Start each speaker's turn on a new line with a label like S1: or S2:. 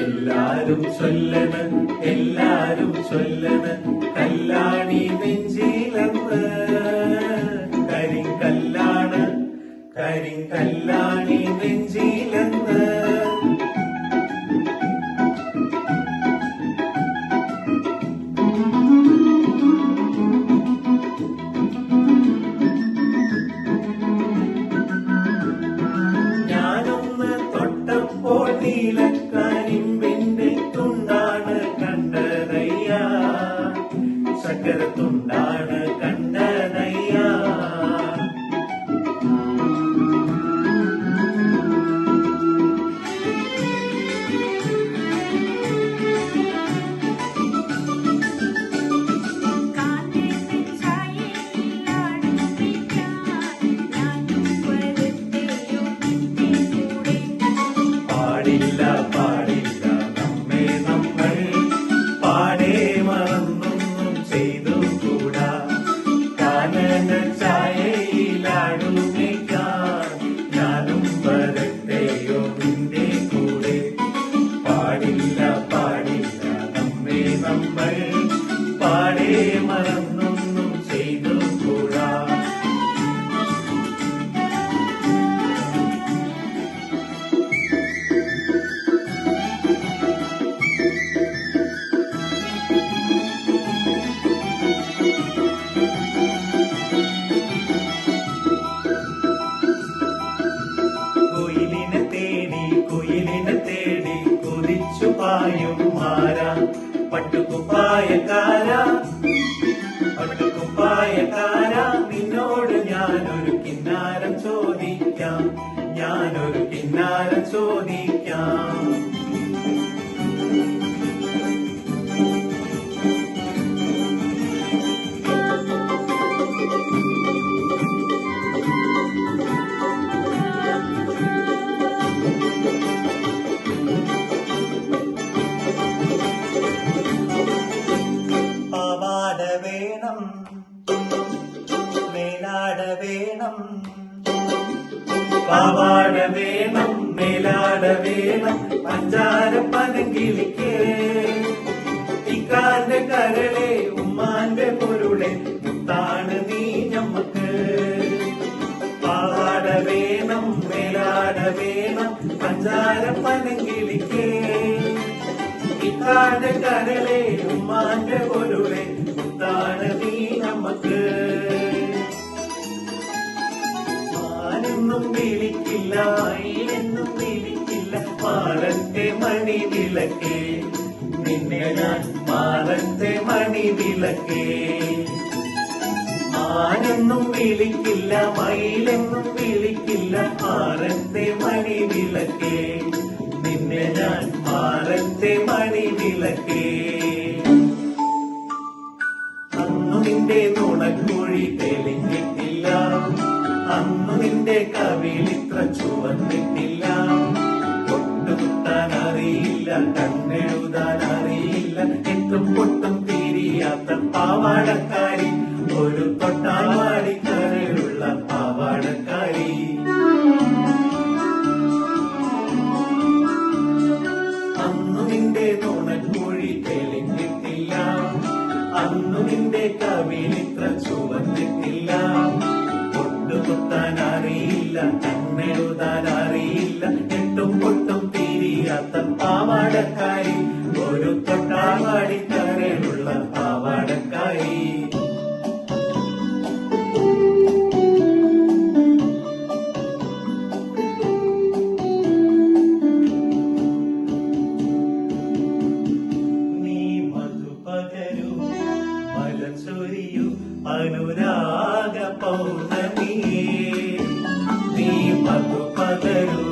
S1: എല്ലാരും ചൊല്ലണ കല്ലാണി നെഞ്ചിലെന്ന് കരിങ്കല്ലാണി നെഞ്ചിലെന്ന് ഞാനൊന്ന് തൊട്ടപ്പോൾ നീലക്കരിമ്പിന്റെ തുണ്ടാണ് കണ്ടതയ്യ, ചക്കരത്തുണ്ടാണ് കണ്ടതയ്യ. പാടില്ല പാടില്ല നമ്മെ നമ്മൾ പാടേ മറന്നൊന്നും ചെയ്തു കൂടാ. കാനന ചായയിലാടുമേക്കാൻ ഞാനും വരട്ടെയോ നിന്റെ കൂടെ. പാടില്ല പാടില്ല നമ്മെ നമ്മൾ പാടേ മറന്നൊന്നും ചെയ്തു കൂടാ. കുയിലിനെ തേടി കുതിച്ചു പായും മാരാ പട്ടുകുപ്പായക്കാരാ നിന്നോട് ഞാനൊരു കിന്നാരം ചോദിക്കാം, ഞാനൊരു കിന്നാരം ചോദിക്കാം. പാവാട വേണം മേലാട വേണം, പാവാട വേണം മേലാട വേണം പഞ്ചാര പനങ്കിളിക്ക്. ഇക്കാന്റെ കരളെ ഉമ്മാന്റെ പൊരുളെ മുത്താണ് നീ ഞമ്മക്ക്. പാവാട വേണം മേലാട വേണം പഞ്ചാര പനങ്കിളിക്ക്. ഇക്കാന്റെ കരളെ ഉമ്മാന്റെ പൊരുളെ മുത്താണ് നീ നമുക്ക്. മാനൊന്നും വിളിക്കില്ല മയിലെന്നും വിളിക്കില്ല മാറത്തെ മണി വിളക്കേ, നിന്നെ ഞാൻ മാറത്തെ മണി വിളക്കേ. മാനൊന്നും വിളിക്കില്ല മയിലെന്നും വിളിക്കില്ല മാറത്തെ മണി വിളക്കേ, നിന്നെ ഞാൻ മാറത്തെ മണി വിളക്കേ. അന്നു നിന്റെ നുണക്കുഴി തെളിഞ്ഞിട്ടില്ല, അന്നു നിന്റെ കവിളിത്ര ചുവന്നിട്ടില്ല. പൊട്ടുകുത്താൻ അറിയില്ല കണ്ണെഴുതാൻ അറിയില്ല എത്തും പൊട്ടും തിരിയാത്ത പാവാടക്കാരി, ഒരു തൊട്ടാവാടിക്കരയുള്ള പാവാടക്കാരി. അന്നു നിന്റെ നുണക്കുഴി തെളിഞ്ഞിട്ടില്ല, അന്നു നിന്റെ കവിളിത്ര ചുവന്നിട്ടില്ല. പൊട്ടുകുത്താൻ അറിയില്ല കണ്ണെഴുതാൻ അറിയില്ല എട്ടും പൊട്ടും തിരിയാത്ത പാവാടക്കാരി, ഒരു തൊട്ടാവാടിക്കരയുള്ള പാവാടക്കാരി. അനുരാഗ പൗർണമിയേ നീ മധുപകരൂ